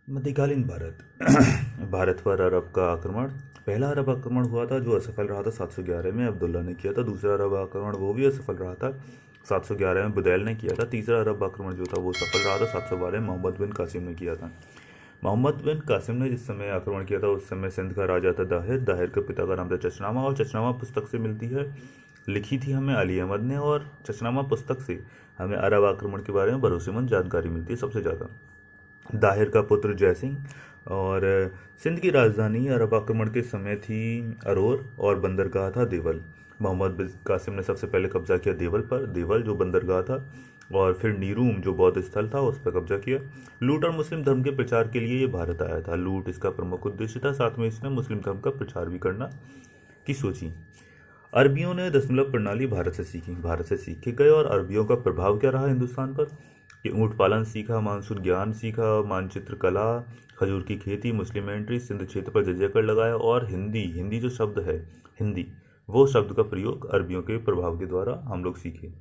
मध्यकालीन भारत। भारत पर अरब का आक्रमण। पहला अरब आक्रमण हुआ था जो असफल रहा था 711 में, अब्दुल्ला ने किया था। दूसरा अरब आक्रमण वो भी असफल रहा था, 711 में बुदैल ने किया था। तीसरा अरब आक्रमण जो था वो सफल रहा था, 712 मोहम्मद बिन कासिम ने किया था। मोहम्मद बिन कासिम ने जिस समय आक्रमण किया था उस समय सिंध का राजा था दाहिर। दाहिर के पिता का नाम था चचनामा, और चचनामा पुस्तक से मिलती है, लिखी थी हमें अली अहमद ने। और चचनामा पुस्तक से हमें अरब आक्रमण के बारे में भरोसेमंद जानकारी मिलती है सबसे ज़्यादा। दाहिर का पुत्र जयसिंह। और सिंध की राजधानी अरब आक्रमण के समय थी अरोर, और बंदरगाह था देवल। मोहम्मद बिन कासिम ने सबसे पहले कब्जा किया देवल पर, देवल जो बंदरगाह था, और फिर नीरूम जो बौद्ध स्थल था उस पर कब्जा किया। लूट और मुस्लिम धर्म के प्रचार के लिए ये भारत आया था। लूट इसका प्रमुख उद्देश्य था, साथ में इसने मुस्लिम धर्म का प्रचार भी करना की सोची। अरबियों ने दशमलव प्रणाली भारत से सीखी, भारत से सीख के गए। और अरबियों का प्रभाव क्या रहा हिंदुस्तान पर? कि ऊँट पालन सीखा, मानसून ज्ञान सीखा, मानचित्र कला, खजूर की खेती, मुस्लिम एंट्री, सिंध क्षेत्र पर जजिया कर लगाया। और हिंदी, हिंदी जो शब्द है हिंदी, वो शब्द का प्रयोग अरबियों के प्रभाव के द्वारा हम लोग सीखे।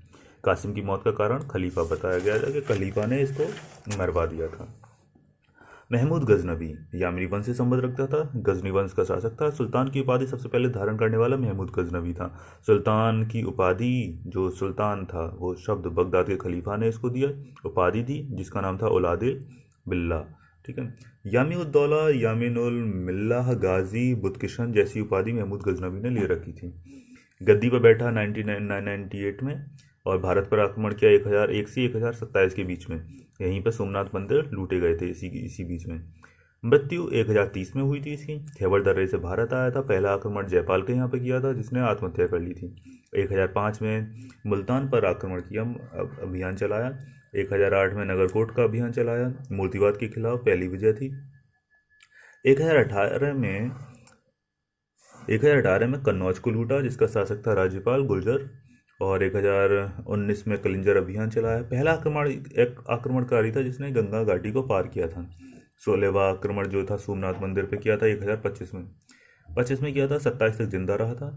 कासिम की मौत का कारण खलीफा बताया गया था कि खलीफा ने इसको मरवा दिया था। महमूद गजनवी यामिनी वंश से संबंध रखता था, गजनी वंश का शासक था। सुल्तान की उपाधि सबसे पहले धारण करने वाला महमूद गजनवी था। सुल्तान की उपाधि, जो सुल्तान था वो शब्द बगदाद के खलीफा ने इसको दिया, उपाधि दी, जिसका नाम था उलादिल बिल्ला। ठीक है। यामी उद्दौला, यामीनुल मिल्लाह, गाजी, बुतकिशन जैसी उपाधि महमूद गजनवी ने ले रखी थी। गद्दी पर बैठा 1998 में, और भारत पर आक्रमण किया 1001 से 1027 के बीच में। यहीं पर सोमनाथ मंदिर लूटे गए थे इसी बीच में। मृत्यु 1030 में हुई थी इसकी। खैबर दर्रे से भारत आया था। पहला आक्रमण जयपाल के यहाँ पर किया था, जिसने आत्महत्या कर ली थी। 1005 में मुल्तान पर आक्रमण किया, अभियान चलाया। 1008 में नगरकोट का अभियान चलाया, मूर्तिवाद के खिलाफ पहली विजय थी। 1018 में 1018 में कन्नौज को लूटा, जिसका शासक था राज्यपाल गुर्जर। और 1019 में कलिंजर अभियान चलाया। पहला आक्रमण एक आक्रमणकारी था जिसने गंगा घाटी को पार किया था। 16वां आक्रमण जो था सोमनाथ मंदिर पे किया था 1025 में। 25 में किया था, 27 तक जिंदा रहा था,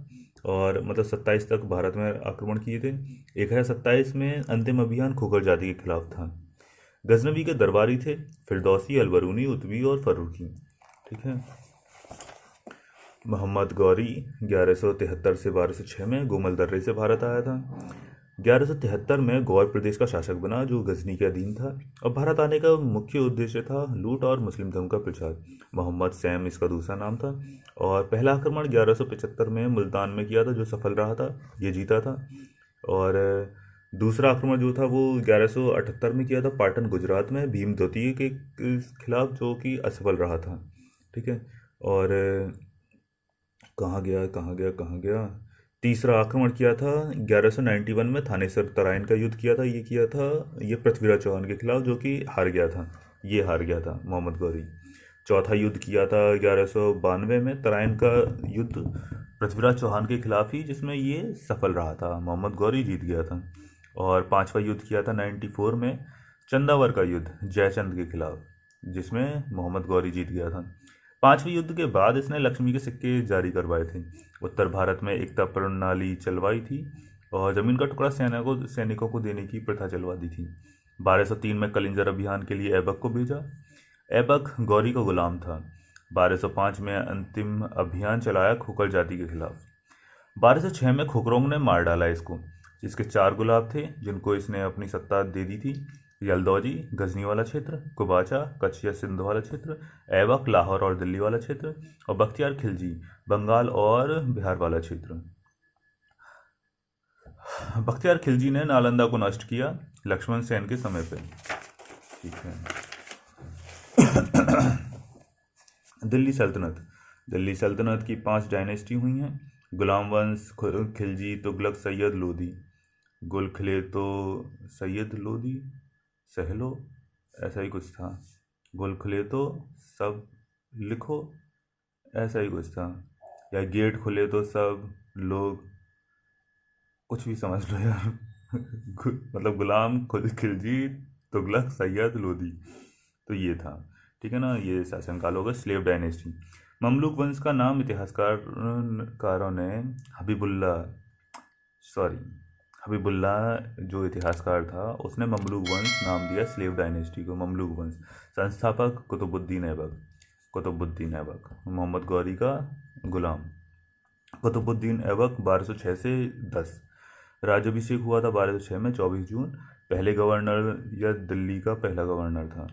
और मतलब 27 तक भारत में आक्रमण किए थे। 1027 में अंतिम अभियान खोखर जाति के खिलाफ था। गजनवी के दरबारी थे फिरदौसी, अलबरूनी, उतवी और फर्रुखी। ठीक है। मोहम्मद गौरी 1173 से 1206 में गोमल दर्रे से भारत आया था। 1173 में गौर प्रदेश का शासक बना, जो गजनी के अधीन था। और भारत आने का मुख्य उद्देश्य था लूट और मुस्लिम धर्म का प्रचार। मोहम्मद सैम इसका दूसरा नाम था। और पहला आक्रमण 1175 में मुल्तान में किया था, जो सफल रहा था, ये जीता था। और दूसरा आक्रमण जो था वो 1178 में किया था पाटन गुजरात में, भीम द्वितीय के खिलाफ, जो कि असफल रहा था। ठीक है। और कहाँ गया। तीसरा आक्रमण किया था 1191 में, थानेसर तराइन का युद्ध किया था ये पृथ्वीराज चौहान के खिलाफ, जो कि हार गया था। ये हार गया था मोहम्मद गौरी। चौथा युद्ध किया था 1192 में, तराइन का युद्ध पृथ्वीराज चौहान के खिलाफ ही, जिसमें ये सफल रहा था, मोहम्मद गौरी जीत गया था। और पांचवा युद्ध किया था 94 में, चंदावर का युद्ध जयचंद के खिलाफ, जिसमें मोहम्मद गौरी जीत गया था। पांचवें युद्ध के बाद इसने लक्ष्मी के सिक्के जारी करवाए थे। उत्तर भारत में एकता प्रणाली चलवाई थी, और जमीन का टुकड़ा सैनिकों को देने की प्रथा चलवा दी थी। 1203 में कलिंजर अभियान के लिए ऐबक को भेजा। ऐबक गौरी का गुलाम था। 1205 में अंतिम अभियान चलाया खोखर जाति के खिलाफ। 1206 में खोखरों ने मार डाला इसको। इसके चार गुलाब थे जिनको इसने अपनी सत्ता दे दी थी: यलदौजी गजनी वाला क्षेत्र, कुबाचा कच्छ या सिंध वाला क्षेत्र, ऐबक लाहौर और दिल्ली वाला क्षेत्र, और बख्तियार खिलजी बंगाल और बिहार वाला क्षेत्र। बख्तियार खिलजी ने नालंदा को नष्ट किया लक्ष्मण सेन के समय पे। ठीक है। दिल्ली सल्तनत। दिल्ली सल्तनत की 5 डायनेस्टी हुई हैं: गुलाम वंश, खिलजी, तुगलक, सैयद, लोधी। गुल खिले तो सैयद, लोधी, सहलो, ऐसा ही कुछ था। गुल खुले तो सब लिखो, ऐसा ही कुछ था। या गेट खुले तो सब लोग, कुछ भी समझ लो यार। मतलब गुलाम, खुद, खिलजी, तुगलक, सैयद, लोधी, तो ये था। ठीक है ना। ये शासनकाल होगा। Slave dynasty. ममलूक वंश का नाम इतिहासकारों ने हबीबुल्ला, सॉरी, हबीबुल्ला जो इतिहासकार था उसने ममलूक वंश नाम दिया स्लेव डायनेस्टी को, ममलूक वंश। संस्थापक कुतुबुद्दीन ऐबक। मोहम्मद गौरी का गुलाम। कुतुबुद्दीन ऐबक 1206 से 10। राज्याभिषेक हुआ था 1206 में 24 जून। पहले गवर्नर या दिल्ली का पहला गवर्नर था।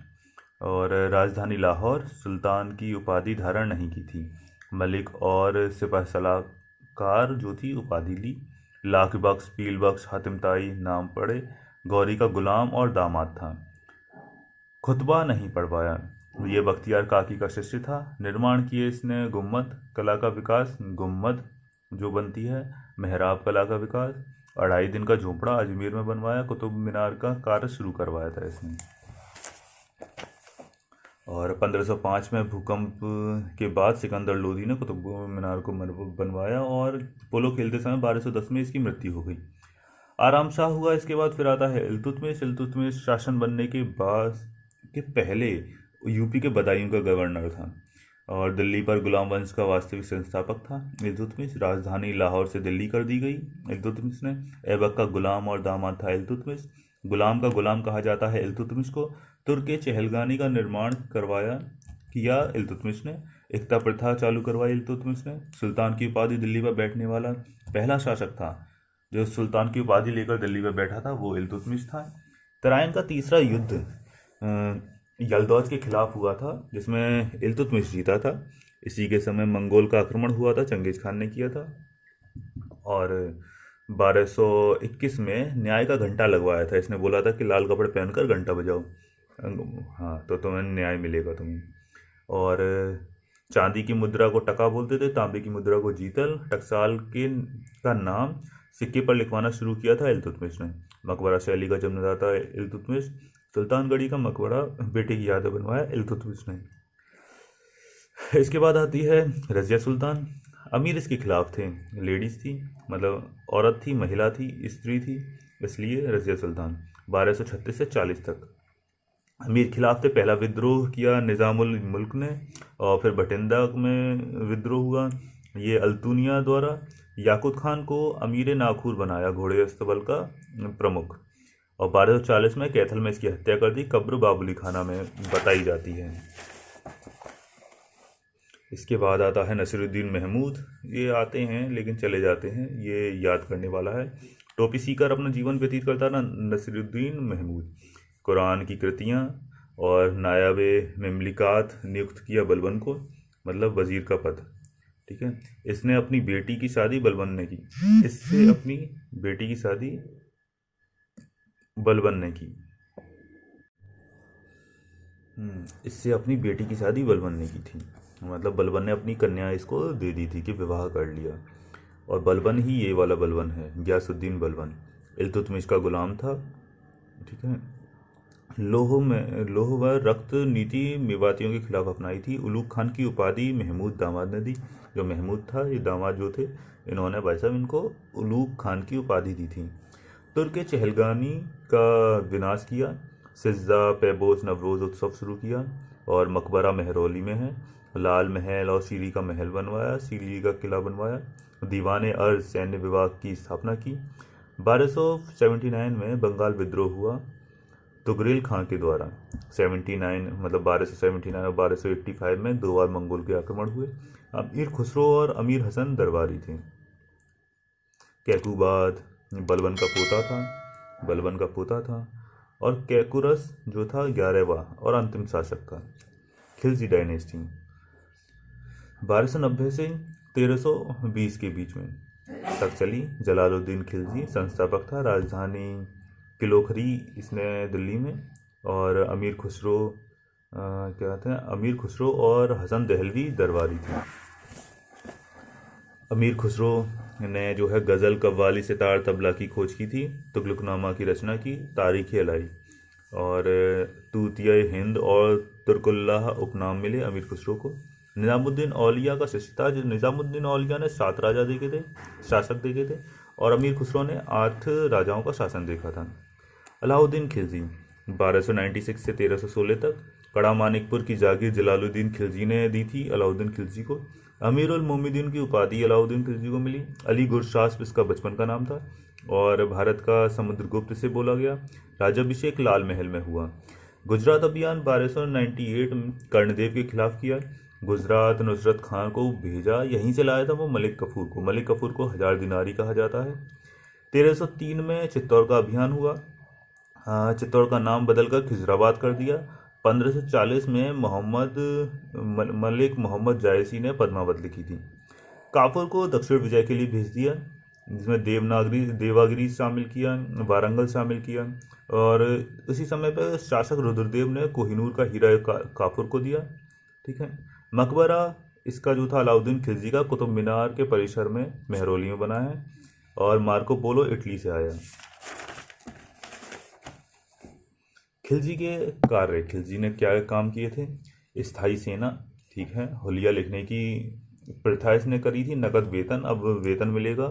और राजधानी लाहौर। सुल्तान की उपाधि धारण नहीं की थी। मलिक और सिपह सलाहकार जो थी उपाधि ली। लाख बख्श, पील बख्श, हातिमताई नाम पड़े। गौरी का गुलाम और दामाद था। खुतबा नहीं पढ़ पाया। ये बख्तियार काकी का शिष्य था। निर्माण किए इसने गुम्मद कला का विकास, गुम्मद जो बनती है, मेहराब कला का विकास। 2.5 दिन का झोंपड़ा अजमेर में बनवाया। कुतुब मीनार का कार्य शुरू करवाया था इसने। और 1505 में भूकंप के बाद सिकंदर लोदी ने कुतुब मीनार को बनवाया और पोलो खेलते समय 1210 में इसकी मृत्यु हो गई। आराम शाह हुआ इसके बाद। फिर आता है इल्तुतमिश। इल्तुतमिश शासन बनने के बाद के पहले यूपी के बदायूं का गवर्नर था और दिल्ली पर गुलाम वंश का वास्तविक संस्थापक था। इल्तुतमिश। राजधानी लाहौर से दिल्ली कर दी गई इल्तुतमिश ने। ऐबक का गुलाम और दामाद था इल्तुतमिश। गुलाम का गुलाम कहा जाता है इल्तुतमिश को। तुर्क चहलगानी का निर्माण किया इल्तुतमिश ने। एकता प्रथा चालू करवाई इल्तुतमिश ने। सुल्तान की उपाधि दिल्ली पर बैठने वाला पहला शासक था। जो सुल्तान की उपाधि लेकर दिल्ली पर बैठा था वो इल्तुतमिश था। तराइन का तीसरा युद्ध यलदौज के खिलाफ हुआ था जिसमें इल्तुतमिश जीता था। इसी के समय मंगोल का आक्रमण हुआ था, चंगेज खान ने किया था। और 1221 में न्याय का घंटा लगवाया था। इसने बोला था कि लाल कपड़े पहनकर घंटा बजाओ, हाँ तो तुम्हें न्याय मिलेगा तुम्हें। और चांदी की मुद्रा को टका बोलते थे, तांबे की मुद्रा को जीतल। टकसाल का नाम सिक्के पर लिखवाना शुरू किया था इल्तुतमिश ने। मकबरा शैली का जन्मदाता इल्तुतमिश। सुल्तानगढ़ी का मकबरा बेटे की याद बनवाया इल्तुतमिश ने। इसके बाद आती है रजिया सुल्तान। अमीर इसके खिलाफ थे, लेडीज थी, मतलब औरत थी, महिला थी, स्त्री थी, इसलिए रजिया सुल्तान। 1236 से 40 तक अमीर खिलाफ थे। पहला विद्रोह किया निज़ामुल मुल्क ने और फिर भटिंडा में विद्रोह हुआ ये अल्तुनिया द्वारा। याकूत खान को अमीर नाखूर बनाया, घोड़े अस्तबल का प्रमुख। और 1240 में कैथल में इसकी हत्या कर दी। कब्र बाबुली खाना में बताई जाती है। इसके बाद आता है नसीरुद्दीन महमूद। ये आते हैं लेकिन चले जाते हैं, ये याद करने वाला है। टोपी सीकर अपना जीवन व्यतीत करता था नसीरुद्दीन महमूद। कुरान की कृतियाँ और नायब ममलिकात नियुक्त किया बलबन को, मतलब वजीर का पद, ठीक है। इसने अपनी बेटी की शादी बलबन ने की। इससे अपनी बेटी की शादी बलबन ने की। इससे अपनी बेटी की शादी बलबन ने की थी, मतलब बलबन ने अपनी कन्या इसको दे दी थी कि विवाह कर लिया। और बलबन ही ये वाला बलबन है, गयासुद्दीन बलबन। इल्तुतमिश का गुलाम था, ठीक है। लोह व रक्त नीति मेवातियों के खिलाफ अपनाई थी। उलूग खान की उपाधि महमूद दामाद ने दी। जो महमूद था, ये दामाद जो थे, इन्होंने भाई साहब इनको उलूग खान की उपाधि दी थी। तुर्क चहलगानी का विनाश किया। सिज्जा पैबोस नवरोज़ उत्सव शुरू किया। और मकबरा मेहरौली में है। लाल महल और सीरी का महल बनवाया, सीरी का किला बनवाया। दीवाने अर्ज सैन्य विभाग की स्थापना की। 1279 में बंगाल विद्रोह हुआ तुगरिल खां के द्वारा। 79 मतलब 1279 और 1285 में 2 बार मंगोल के आक्रमण हुए। अमीर खुसरो और अमीर हसन दरबारी थे। कैकुबाद बलबन का पोता था। और कैकुरस जो था 11वां और अंतिम शासक था। खिलजी डायनेस्टी 1290 से 1320 के बीच में तक चली। जलालुद्दीन खिलजी संस्थापक था। राजधानी किलोखरी इसने दिल्ली में। और अमीर खुसरो और हसन दहलवी दरबारी थे। अमीर खुसरो ने जो है गज़ल, कव्वाली, सितार, तबला की खोज की थी। तुगलकनामा की रचना की। तारीख अलाई और तूतिया हिंद और तुर्कुल्लाह उपनाम मिले अमीर खुसरो को। निज़ामुद्दीन औलिया का शिष्य था। जो निज़ामुद्दीन औलिया ने 7 राजा देखे थे, शासक देखे थे, और अमीर खुसरो ने 8 राजाओं का शासन देखा था। अलाउद्दीन खिलजी 1296 से 1316 तक। कड़ा मानिकपुर की जागीर जलालुद्दीन खिलजी ने दी थी अलाउद्दीन खिलजी को। अमीर उल मोमिदीन की उपाधि अलाउद्दीन खिलजी को मिली। अली गुरशास्प इसका बचपन का नाम था और भारत का समुद्रगुप्त से बोला गया। राज्याभिषेक लाल महल में हुआ। गुजरात अभियान 1298 में कर्णदेव के खिलाफ किया। गुजरात नुसरत खान को भेजा, यहीं से लाया था वो मलिक कफूर को। मलिक कफूर को 1000 दिनारी कहा जाता है। 1303 में चित्तौड़ का अभियान हुआ। चित्तौड़ का नाम बदलकर खिजराबाद कर दिया। 1540 में मलिक मोहम्मद जायसी ने पद्मावत लिखी थी। काफूर को दक्षिण विजय के लिए भेज दिया, जिसमें देवागिरी शामिल किया, वारंगल शामिल किया। और उसी समय पर शासक रुद्रदेव ने कोहिनूर का हीरा काफूर को दिया। ठीक है। मकबरा इसका जो था अलाउद्दीन खिलजी का कुतुब मीनार के परिसर में मेहरौली में बना है। और मार्को पोलो इटली से आया। खिलजी के कार्य, खिलजी ने क्या काम किए थे? स्थायी सेना, ठीक है, हुलिया लिखने की प्रथा इसने करी थी। नकद वेतन, अब वेतन मिलेगा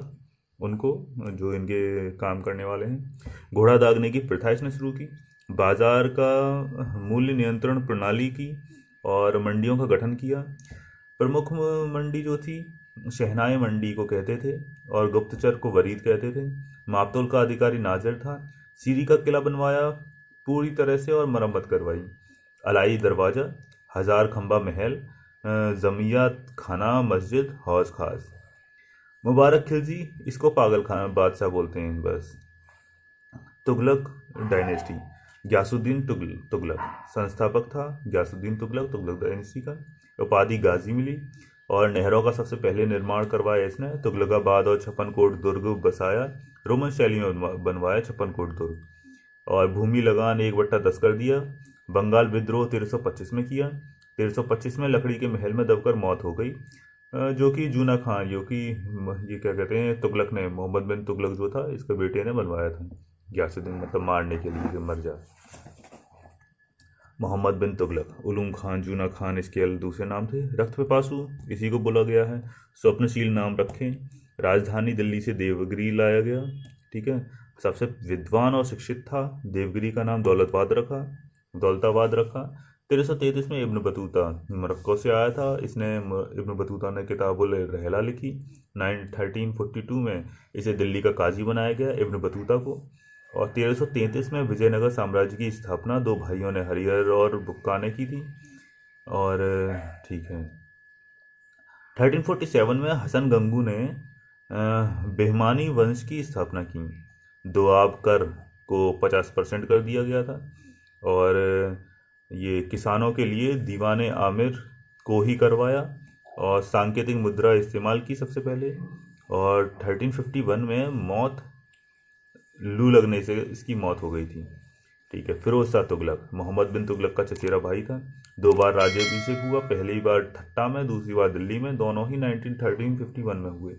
उनको जो इनके काम करने वाले हैं। घोड़ा दागने की प्रथा इसने शुरू की। बाजार का मूल्य नियंत्रण प्रणाली की और मंडियों का गठन किया। प्रमुख मंडी जो थी शहनाई मंडी को कहते थे और गुप्तचर को वरीद कहते थे। मापतोल का अधिकारी नाजिर था। सीरी का किला बनवाया पूरी तरह से और मरम्मत करवाई। अलाई दरवाज़ा, 1000 खंबा महल, जमिया खाना, मस्जिद, हौज खास। मुबारक खिलजी, इसको पागल खाना बादशाह बोलते हैं बस। तुगलक डायनेस्टी, ग्यासुद्दीन तुगलक संस्थापक था। ग्यासुद्दीन तुगलक, तुगलक डायनेस्टी का। उपाधि गाजी मिली और नहरों का सबसे पहले निर्माण करवाया इसने। तुगलकाबाद और छप्पनकोट दुर्ग बसाया। रोमन शैली में बनवाया छप्पनकोट दुर्ग। और भूमि लगान 1/10 कर दिया। बंगाल विद्रोह 1325 में किया। 1325 में लकड़ी के महल में दबकर मौत हो गई, जो कि जूना खान, जो कि ये क्या कहते हैं, तुगलक ने, मोहम्मद बिन तुगलक जो था इसके बेटे ने बनवाया था। ग्यासुद्दीन मतलब मारने के लिए कि मर जा। मोहम्मद बिन तुगलक, उलूम खान, जूना खान इसके दूसरे नाम थे। रक्त पिपासु इसी को बोला गया है। स्वप्नशील नाम रखें। राजधानी दिल्ली से देवगिरी लाया गया। ठीक है। सबसे विद्वान और शिक्षित था। देवगिरी का नाम दौलताबाद रखा। 1333 में इब्न बतूता मोरक्को से आया था। इसने इब्न बतूता ने किताबुल रहला लिखी। 1342 में इसे दिल्ली का काजी बनाया गया इब्न बतूता को। और 1333 में विजयनगर साम्राज्य की स्थापना 2 भाइयों ने, हरिहर और बुक्का ने की थी। और ठीक है, 1347 में हसन गंगू ने बेहमानी वंश की स्थापना की। दोआब कर को 50% कर दिया गया था। और ये किसानों के लिए दीवान आमिर को ही करवाया और सांकेतिक मुद्रा इस्तेमाल की सबसे पहले। और 1351 में मौत, लू लगने से इसकी मौत हो गई थी। ठीक है। फिरोज शाह तुगलक, मोहम्मद बिन तुगलक का चचेरा भाई था। 2 बार राज्याभिषेक हुआ, पहली बार ठट्टा में, दूसरी बार दिल्ली में। दोनों ही 1351 में हुए।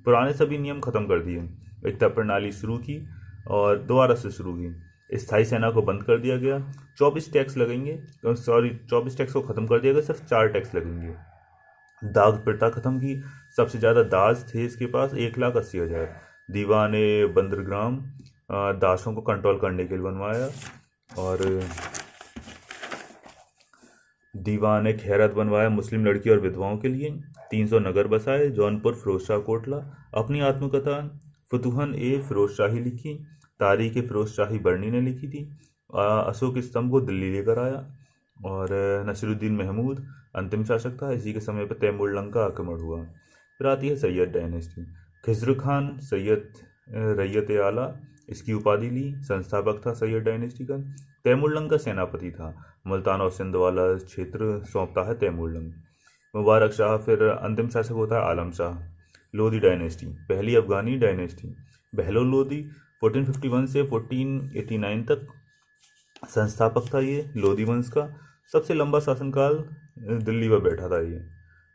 पुराने सभी नियम खत्म कर दिए, एकता प्रणाली शुरू की और दोबारा से शुरू की। स्थायी सेना को बंद कर दिया गया। 24 टैक्स लगेंगे, 24 टैक्स को ख़त्म कर दिया गया, सिर्फ 4 टैक्स लगेंगे। दाग प्रथा ख़त्म की। सबसे ज़्यादा दास थे इसके पास, 1,80,000। दीवान बंदरग्राम दासों को कंट्रोल करने के लिए बनवाया। और दीवान खैरत बनवाया मुस्लिम लड़की और विधवाओं के लिए। 300 नगर बसाए। जौनपुर फिरोजशाह कोटला। अपनी आत्मकथा फतुहन फिरोजशाही लिखी। तारीख फिरोजशाही बर्नी ने लिखी थी। अशोक स्तंभ को दिल्ली लेकर आया। और नसीरुद्दीन महमूद अंतिम शासक था। इसी के समय पर तैमूर लंग का आक्रमण हुआ। फिर आती है सैयद डायनेस्टी। खिजर खान सैयद रैयत आला इसकी उपाधि ली। संस्थापक था सैयद डायनेस्टी का। तैमूर लंग का सेनापति था। मुल्तान और सिंध वाला क्षेत्र सौंपता है तैमूर लंग। मुबारक शाह फिर अंतिम शासक होता है आलम शाह। लोधी डायनेस्टी, पहली अफगानी डायनेस्टी। बहलोल लोधी 1451 से 1489 तक संस्थापक था ये लोधी वंश का। सबसे लंबा शासनकाल दिल्ली पर बैठा था ये।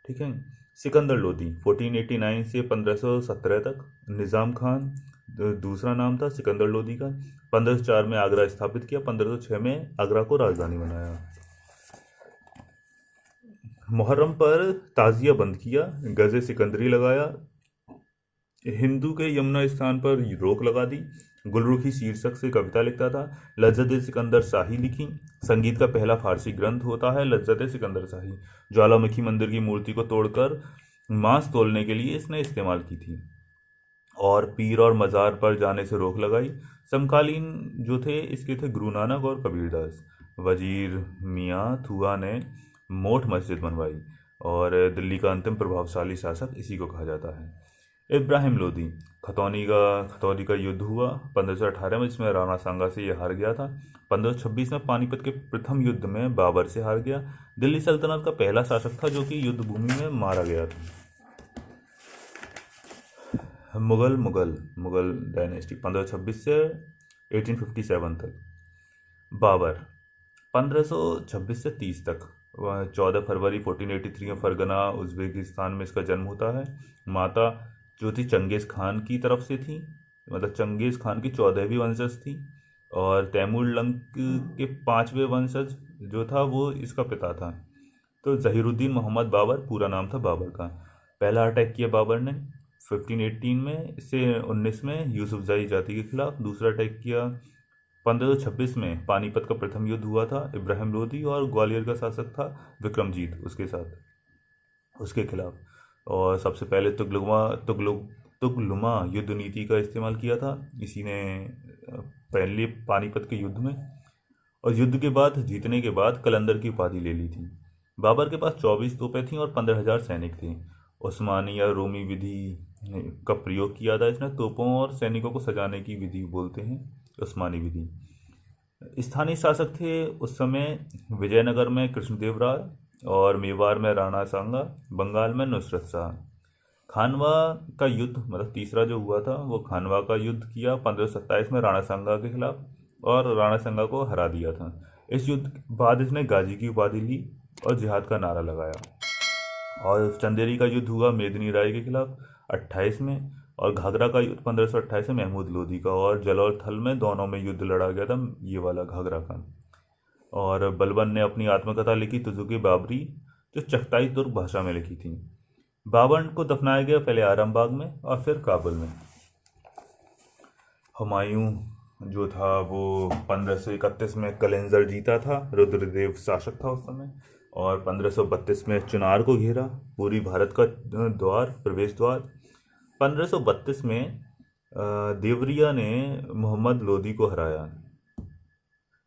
ठीक है। सिकंदर लोधी 1489 से 1517 तक। निज़ाम खान दूसरा नाम था सिकंदर लोधी का। 1504 में आगरा स्थापित किया। 1506 में आगरा को राजधानी बनाया। मुहर्रम पर ताजिया बंद किया। गज़े सिकंदरी लगाया। हिंदू के यमुना स्थान पर रोक लगा दी। गुलरुखी शीर्षक से कविता लिखता था। लज्जत सिकंदर शाही लिखी। संगीत का पहला फारसी ग्रंथ होता है लज्जत सिकंदर शाही। ज्वालामुखी मंदिर की मूर्ति को तोड़कर मांस तोलने के लिए इसने इस्तेमाल की थी और पीर और मज़ार पर जाने से रोक लगाई। समकालीन जो थे इसके थे गुरु नानक और कबीरदास। वजीर मियाँ थुआ ने मोठ मस्जिद बनवाई और दिल्ली का अंतिम प्रभावशाली शासक इसी को कहा जाता है। इब्राहिम लोदी। खतौनी का युद्ध हुआ 1518 में, जिसमें राणा सांगा से यह हार गया था। 1526 में पानीपत के प्रथम युद्ध में बाबर से हार गया। दिल्ली सल्तनत का पहला शासक था जो कि युद्ध भूमि में मारा गया था। मुगल डायनेस्टी 1526 से 1857 तक। बाबर 1526 से 30 तक। 14 फरवरी 1483 में फरगना उज़्बेकिस्तान में इसका जन्म होता है। माता जो थी चंगेज़ खान की तरफ से थी, मतलब चंगेज़ खान की 14वीं वंशज थी और तैमूर लंग के 5वें वंशज जो था वो इसका पिता था। तो ज़हीरुद्दीन मोहम्मद बाबर पूरा नाम था बाबर का। पहला अटैक किया बाबर ने 1518 में से 19 में यूसुफजाई जाति के खिलाफ। दूसरा अटैक किया 1526 में पानीपत का प्रथम युद्ध हुआ था इब्राहिम लोदी और ग्वालियर का शासक था विक्रमजीत उसके खिलाफ। और सबसे पहले तुगलुमा युद्ध नीति का इस्तेमाल किया था इसी ने पहले पानीपत के युद्ध में, और युद्ध के बाद जीतने के बाद कलंदर की उपाधि ले ली थी। बाबर के पास 24 तोपें थीं और 15,000 सैनिक थे। उस्मानी या रोमी विधि का प्रयोग किया था इसने। तोपों और सैनिकों को सजाने की विधि बोलते हैं उस्मानी विधि। स्थानीय शासक थे उस समय विजयनगर में कृष्णदेव राय और मेवाड़ में राणा सांगा, बंगाल में नुसरत शाह। खानवा का युद्ध मतलब तीसरा जो हुआ था वो खानवा का युद्ध किया 1527 में राणा सांगा के खिलाफ और राणा सांगा को हरा दिया था। इस युद्ध के बाद इसने गाजी की उपाधि ली और जिहाद का नारा लगाया। और चंदेरी का युद्ध हुआ मेदिनी राय के खिलाफ 28 में, और घाघरा का युद्ध 1528 में महमूद लोधी का, और जलौर थल में दोनों में युद्ध लड़ा गया था ये वाला घाघरा का। और बलबन ने अपनी आत्मकथा लिखी तुजुकी बाबरी जो चगताई तुर्क भाषा में लिखी थी। बाबर को दफनाया गया पहले आरामबाग में और फिर काबुल में। हुमायूं जो था वो 1531 में कलेंजर जीता था, रुद्रदेव शासक था उस समय, और 1532 में चुनार को घेरा, पूरी भारत का प्रवेश द्वार। 1532 में देवरिया ने मोहम्मद लोदी को हराया,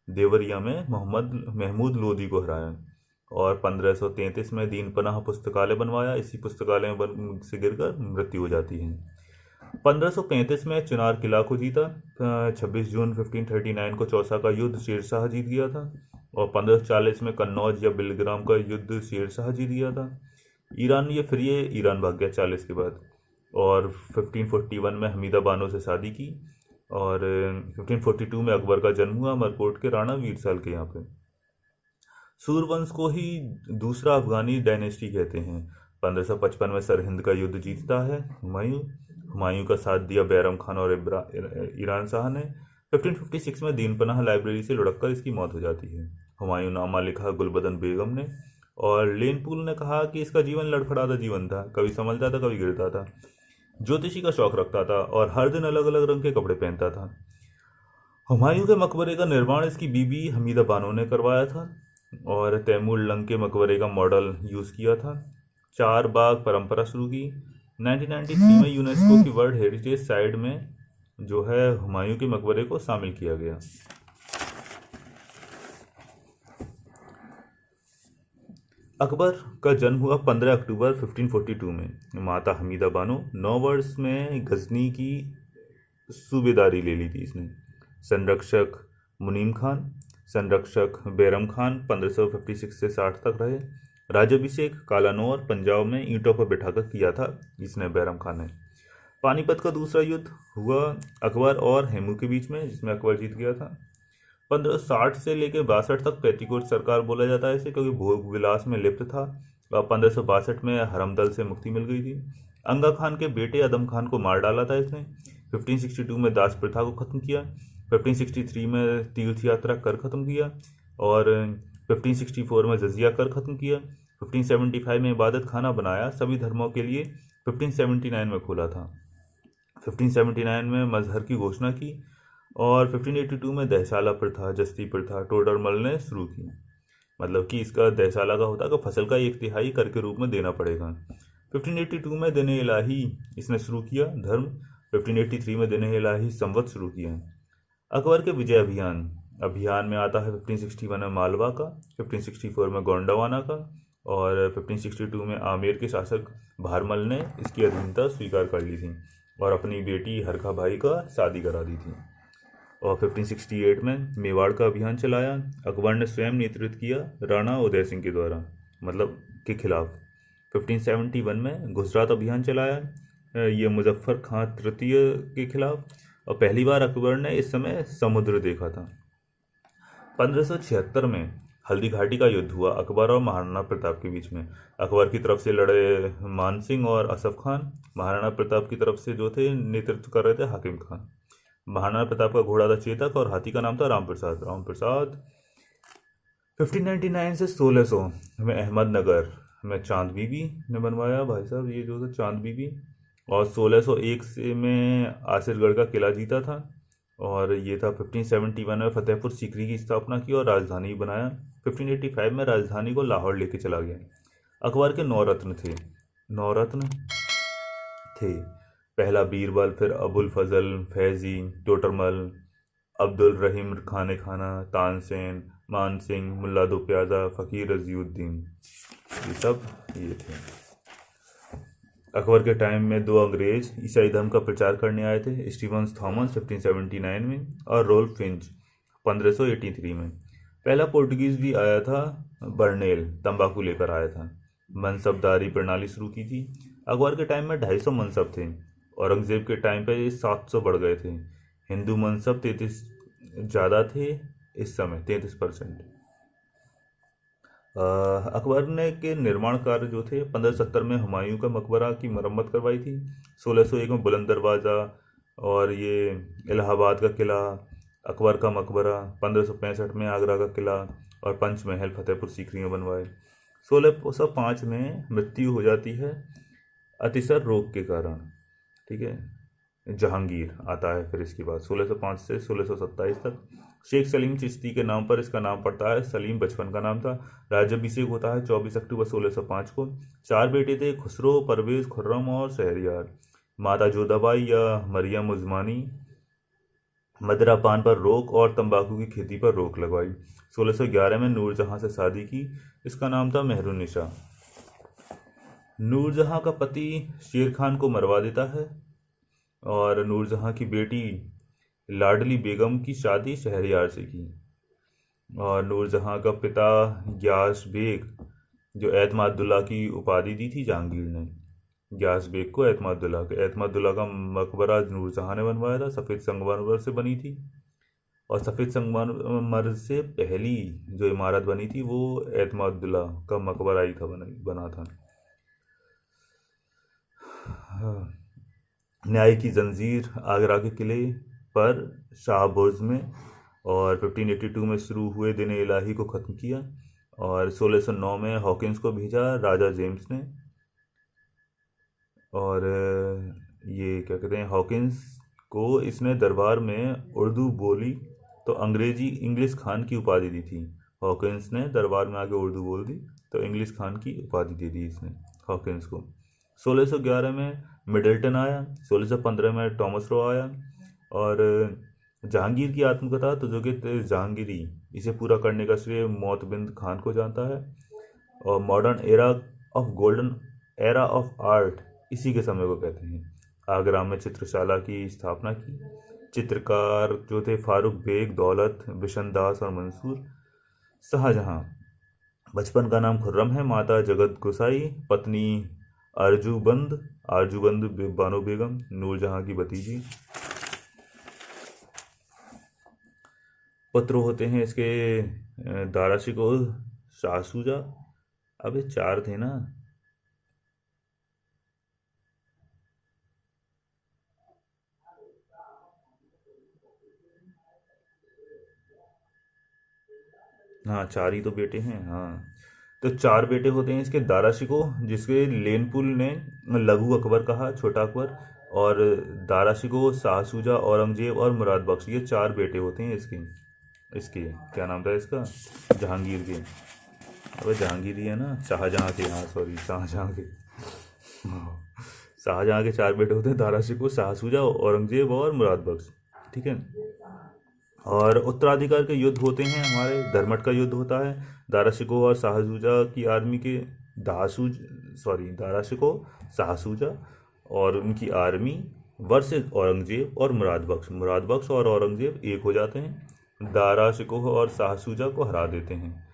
देवरिया में महमूद लोदी को हराया। और 1533 में दीन पनाह पुस्तकालय बनवाया, इसी पुस्तकालय में से गिरकर मृत्यु हो जाती है। 1535 में चिनार किला को जीता। 26 जून 1539 को चौसा का युद्ध शेरशाह जीत गया था, और 1540 में कन्नौज या बिलग्राम का युद्ध शेरशाह जीत गया था। ईरान भाग गया 40 के बाद। और 1541 में हमीदा बानो से शादी की, और 1542 में अकबर का जन्म हुआ अमरकोट के राणा वीरसाल के यहाँ पे। सूरवंश को ही दूसरा अफगानी डायनेस्टी कहते हैं। 1555 में सरहिंद का युद्ध जीतता है हुमायूं का साथ दिया बैरम खान और ईरान शाह ने। 1556 में दीन पनाह लाइब्रेरी से लुढ़ककर इसकी मौत हो जाती है। हुमायूं नामा लिखा गुलबदन बेगम ने, और लेनपुल ने कहा कि इसका जीवन लड़खड़ाता जीवन था, कभी संभलता था कभी गिरता था, ज्योतिषी का शौक रखता था और हर दिन अलग अलग रंग के कपड़े पहनता था। हुमायूं के मकबरे का निर्माण इसकी बीबी हमीदा बानो ने करवाया था, और तैमूर लंग के मकबरे का मॉडल यूज़ किया था। 4 बाग परंपरा शुरू की। 1993 में यूनेस्को की वर्ल्ड हेरिटेज साइट में जो है हुमायूं के मकबरे को शामिल किया गया। अकबर का जन्म हुआ 15 अक्टूबर 1542 में। माता हमीदा बानो 9 वर्ष में गजनी की सूबेदारी ले ली थी इसने। संरक्षक मुनीम खान, संरक्षक बैरम खान 1556 से 60 तक रहे। राज्याभिषेक कालानौर पंजाब में ईंटों पर बिठाकर किया था इसने, बैरम खान ने। पानीपत का दूसरा युद्ध हुआ अकबर और हेमू के बीच में, जिसमें अकबर जीत गया था। 1560 से लेकर 62 तक पेटीकोट सरकार बोला जाता है इसे, क्योंकि भोग विलास में लिप्त था। और 1562 में हरमदल से मुक्ति मिल गई थी। अंगा खान के बेटे अदम खान को मार डाला था इसने। 1562 में दास प्रथा को खत्म किया। 1563 में तीर्थ यात्रा कर खत्म किया, और 1564 में जजिया कर खत्म किया। 1575 में इबादत खाना बनाया सभी धर्मों के लिए, 1579 में खोला था। 1579 में मजहर की घोषणा की। और 1582 में दहसाला प्रथा, जस्ती प्रथा टोडरमल ने शुरू की। मतलब कि इसका दहसाला का होता है कि फसल का 1/3 कर के रूप में देना पड़ेगा। 1582 में दिन इलाही इसने शुरू किया धर्म। 1583 में दिन इलाही संवत शुरू किया। अकबर के विजय अभियान अभियान में आता है 1561 में मालवा का, 1564 में गोंडवाना का, और 1562 में आमेर के शासक भारमल ने इसकी अधीनता स्वीकार कर ली थी और अपनी बेटी हरखा भाई का शादी करा दी थी। और 1568 में मेवाड़ का अभियान चलाया। अकबर ने स्वयं नेतृत्व किया राणा उदय सिंह के द्वारा, मतलब के खिलाफ। 1571 में गुजरात अभियान चलाया, ये मुजफ्फर खां तृतीय के खिलाफ, और पहली बार अकबर ने इस समय समुद्र देखा था। 1576 में हल्दी घाटी का युद्ध हुआ अकबर और महाराणा प्रताप के बीच में। अकबर की तरफ से लड़े मान सिंह और असफ खान, महाराणा प्रताप की तरफ से जो थे नेतृत्व कर रहे थे हाकिम खान। महाराणा प्रताप का घोड़ा था चेतक और हाथी का नाम था रामप्रसाद। 1599 से 1600 में अहमदनगर में चांद बीबी ने बनवाया, भाई साहब ये जो था चांद बीबी। और 1601 से में आसिरगढ़ का किला जीता था, और ये था 1571 में फतेहपुर सीकरी की स्थापना की और राजधानी बनाया। 1585 में राजधानी को लाहौर लेके चला गया। अकबर के नौ रत्न थे। पहला बीरबल, फिर अबुल फजल, फैजी, टोटरमल, अब्दुल रहीम खाने खाना, तानसेन, मान सिंह, मुल्ला दो प्याजा, फ़कीर रजीउद्दीन, ये सब ये थे। अकबर के टाइम में 2 अंग्रेज ईसाई धर्म का प्रचार करने आए थे, स्टीवंस थॉमस 1579 में और रोल्फ फिंच 1583 में। पहला पोर्टुगीज भी आया था, बर्नेल तंबाकू लेकर आया था। मनसबदारी प्रणाली शुरू की थी। अकबर के टाइम में 250 मनसब थे, औरंगजेब के टाइम पे ये 700 बढ़ गए थे। हिंदू मनसब 33 ज़्यादा थे इस समय, 33%। अकबर ने के निर्माण कार्य जो थे 1570 में हुमायूं का मकबरा की मरम्मत करवाई थी। 1601 में बुलंद दरवाज़ा और ये इलाहाबाद का किला, अकबर का मकबरा। 1565 में आगरा का किला और पंचमहल फतेहपुर सीकरी में बनवाए। 1605 में मृत्यु हो जाती है अतिसर रोग के कारण, ठीक है। जहांगीर आता है फिर इसके बाद 1605 से 1627 तक। शेख सलीम चिश्ती के नाम पर इसका नाम पड़ता है, सलीम बचपन का नाम था। राज्याभिषेक होता है 24 अक्टूबर 1605 को। 4 बेटे थे, खुसरो, परवेज, खुर्रम और शहरयार। माता जोधाबाई या मरियम उज़मानी मदिरा पान पर रोक और तंबाकू की खेती पर रोक लगवाई। 1611 में नूरजहां से शादी की, इसका नाम था मेहरुन्निसा। नूरजहां का पति शेर खान को मरवा देता है और नूरजहां की बेटी लाडली बेगम की शादी शहरयार से की। और नूरजहां का पिता ग्यास बेग, जो एतमादुल्ला की उपाधि दी थी जहांगीर ने, ग्यास बेग को एतमादुल्ला का मकबरा नूरजहां ने बनवाया था, सफ़ेद संगमरमर से बनी थी। और सफ़ेद संगमरमर से पहली जो इमारत बनी थी वो एतमादुल्ला का मकबरा ही था, बना था। न्याय की जंजीर आगरा के किले पर शाहबुर्ज में, और 1582 में शुरू हुए दिन इलाही को ख़त्म किया। और 1609 में हॉकिंस को भेजा राजा जेम्स ने। और ये क्या कहते हैं, हॉकिंस को इसने दरबार में उर्दू बोली तो अंग्रेजी इंग्लिश खान की उपाधि दी थी। हॉकिंस ने दरबार में आके उर्दू बोल दी तो इंग्लिश खान की उपाधि दे दी इसने हॉकिंस को। 1611 में मिडल्टन आया, 1615 में टॉमस रो आया। और जहांगीर की आत्मकथा तुजुगित जहांगीरी, इसे पूरा करने का श्रेय मोतबिंद खान को जाता है। और modern era of golden era of art इसी के समय को कहते हैं। आगरा में चित्रशाला की स्थापना की। चित्रकार जो थे फारूक बेग, दौलत, बिशनदास और मंसूर। शाहजहां, बचपन का नाम खुर्रम है, माता जगत गुसाई, पत्नी आरजूबंद बानो बेगम, नूरजहां की भतीजी। पत्र होते हैं इसके दाराशिको, शाहसूजा, अबे 4 थे ना। हाँ 4 ही तो बेटे हैं, हाँ। तो 4 बेटे होते हैं इसके, दाराशिको जिसके लेनपुल ने लघु अकबर कहा, छोटा अकबर। और दारा शिकोह, शाह शुजा, औरंगजेब और मुराद बख्श, ये 4 बेटे होते हैं इसके क्या नाम था इसका, जहांगीर के। अबे जहांगीर ही है ना, शाहजहाँ के, हाँ सॉरी, शाहजहाँ के। शाहजहाँ के 4 बेटे होते हैं, दारा शिकोह, शाह शुजा, औरंगजेब और मुराद बख्श। ठीक है। और उत्तराधिकार के युद्ध होते हैं हमारे, धर्मट का युद्ध होता है दारा शिकोह और शाह शुजा की आर्मी के, दारा शिकोह, शाह शुजा और उनकी आर्मी वर्सेस औरंगजेब और मुराद बख्श और औरंगजेब एक हो जाते हैं, दारा शिकोह और शाह शुजा को हरा देते हैं।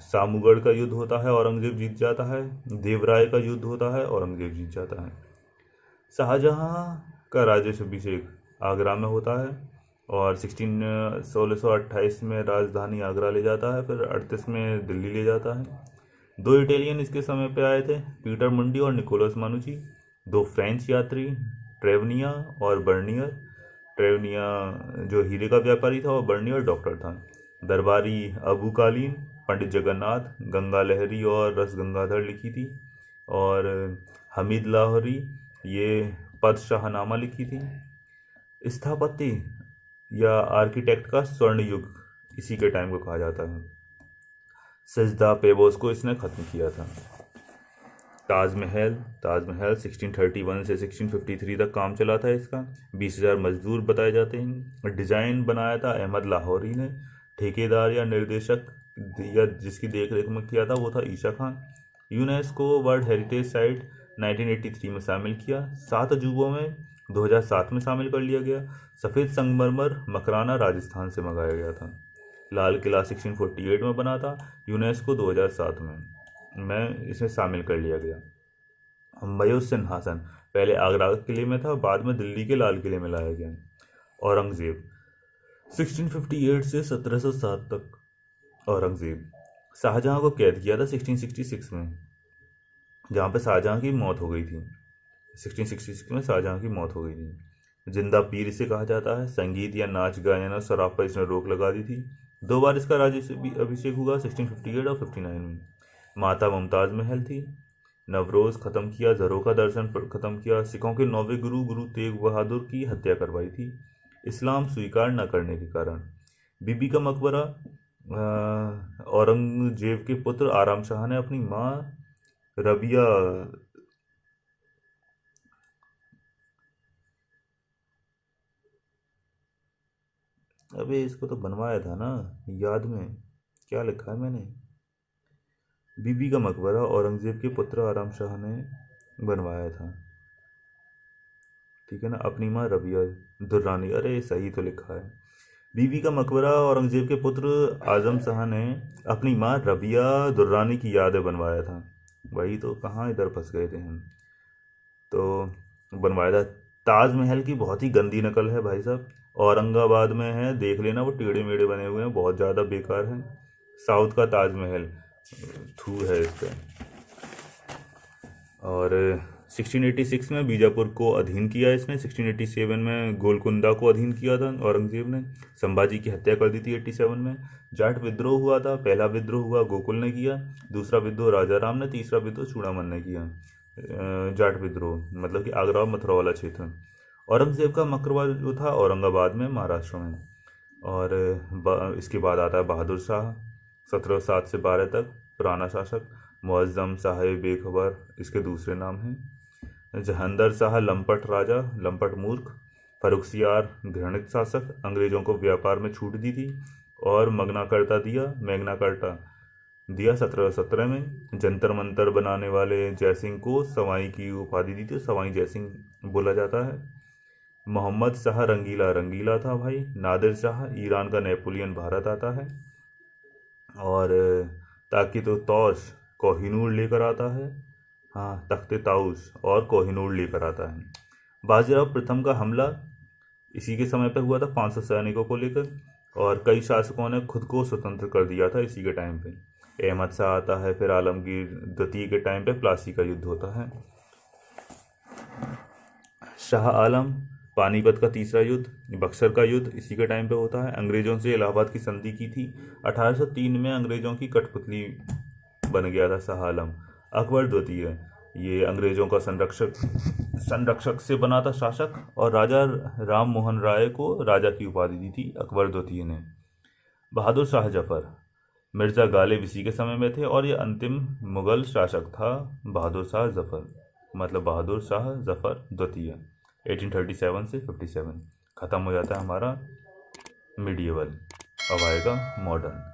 सामूगढ़ का युद्ध होता है, औरंगजेब जीत जाता है। देवराय का युद्ध होता है, औरंगजेब जीत जाता है। शाहजहाँ का राज्याभिषेक आगरा में होता है और 1628 में राजधानी आगरा ले जाता है, फिर 38 में दिल्ली ले जाता है। 2 इटालियन इसके समय पे आए थे, पीटर मुंडी और निकोलस मानुची। 2 फ्रेंच यात्री, ट्रेवनिया और बर्नियर। ट्रेवनिया जो हीरे का व्यापारी था और बर्नियर डॉक्टर था। दरबारी अबू कालीन, पंडित जगन्नाथ, गंगा लहरी और रस गंगाधर लिखी थी। और हमीद लाहौरी ये पद शाहनामा लिखी थी। स्थापत्य या आर्किटेक्ट का स्वर्ण युग इसी के टाइम को कहा जाता है। सजदा पेबोस को इसने ख़त्म किया था। ताजमहल 1631 से 1653 तक काम चला था इसका। 20,000 मजदूर बताए जाते हैं। डिज़ाइन बनाया था अहमद लाहौरी ने। ठेकेदार या निर्देशक या जिसकी देख रेख में किया था वो था Isha Khan. UNESCO world heritage site 1983 में शामिल किया। 7 अजूबों में 2007 में शामिल कर लिया गया। सफ़ेद संगमरमर मकराना राजस्थान से मंगाया गया था। लाल किला 1648 में बना था। यूनेस्को 2007 में इसे शामिल कर लिया गया। हुमायूं सिंहासन पहले आगरा के किले में था, बाद में दिल्ली के लाल किले में लाया गया। औरंगजेब 1658 से 1707 तक। औरंगजेब शाहजहाँ को कैद किया था 1666 में, जहाँ पे शाहजहाँ की मौत हो गई थी। 1666 में शाहजहाँ की मौत हो गई थी। जिंदा पीर इसे कहा जाता है। संगीत या नाच गायन और शराब पर इसने रोक लगा दी थी। 2 बार इसका राज्याभिषेक हुआ, 1658 और 59 में। माता मुमताज़ महल थी। नवरोज़ ख़त्म किया। झरोखा दर्शन ख़त्म किया। सिखों के 9वें गुरु तेग बहादुर की हत्या करवाई थी इस्लाम स्वीकार न करने के कारण। बीबी का मकबरा औरंगजेब के पुत्र आराम शाह ने अपनी माँ रबिया अबे इसको तो बनवाया था ना, याद में क्या लिखा है मैंने। बीबी का मकबरा औरंगजेब के पुत्र आराम शाह ने बनवाया था। ठीक है ना, अपनी माँ रबिया दुर्रानी, अरे सही तो लिखा है। बीबी का मकबरा औरंगजेब के पुत्र आजम शाह ने अपनी माँ रबिया दुर्रानी की याद में बनवाया था। वही तो, कहाँ इधर फंस गए थे हम। तो बनवाया था। ताजमहल की बहुत ही गंदी नकल है भाई साहब, औरंगाबाद में है, देख लेना, वो टेढ़े मेढ़े बने हुए हैं, बहुत ज़्यादा बेकार हैं। साउथ का ताजमहल थू है इसका। और 1686 में बीजापुर को अधीन किया इसने। 1687 में गोलकुंडा को अधीन किया था औरंगजेब ने। संभाजी की हत्या कर दी थी 87 में। जाट विद्रोह हुआ था। पहला विद्रोह हुआ गोकुल ने किया, दूसरा विद्रोह राजा राम ने, तीसरा विद्रोह चूड़ामन ने किया। जाट विद्रोह मतलब कि आगरा और मथुरा वाला क्षेत्र। औरंगजेब का मकबरा जो था औरंगाबाद में, महाराष्ट्र में। और इसके बाद आता है बहादुर शाह 1707 से 12 तक, पुराना शासक। मुअज्जम साहिब बेखबर इसके दूसरे नाम हैं। जहांदर शाह लंपट राजा, लंपट मूर्ख। फरुखसियार घृणित शासक, अंग्रेजों को व्यापार में छूट दी थी और मैग्ना कार्टा दिया 1717 में। जंतर मंतर बनाने वाले जयसिंह को सवाई की उपाधि दी थी, सवाई जयसिंह बोला जाता है। मोहम्मद शाह रंगीला था भाई। नादिर शाह ईरान का नेपोलियन भारत आता है। और ताकि तो तौश कोहिनूर लेकर आता है, हाँ तख्ते ताउस और कोहिनूर लेकर आता है। बाजीराव प्रथम का हमला इसी के समय पर हुआ था 500 सैनिकों को लेकर, और कई शासकों ने खुद को स्वतंत्र कर दिया था इसी के टाइम पे। अहमद शाह आता है, फिर आलमगीर द्वितीय के टाइम पे प्लासी का युद्ध होता है। शाह आलम, पानीपत का तीसरा युद्ध, बक्सर का युद्ध इसी के टाइम पे होता है। अंग्रेज़ों से इलाहाबाद की संधि की थी। 1803 में अंग्रेज़ों की कठपुतली बन गया था शाह आलम। अकबर द्वितीय ये अंग्रेजों का संरक्षक से बना था शासक, और राजा राम मोहन राय को राजा की उपाधि दी थी अकबर द्वितीय ने। बहादुर शाह जफर, मिर्ज़ा गालिब इसी के समय में थे, और ये अंतिम मुगल शासक था बहादुर शाह जफर, मतलब बहादुर शाह जफर द्वितीय। 1837 से 57 ख़त्म हो जाता है हमारा मिडिएवल। अब आएगा मॉडर्न।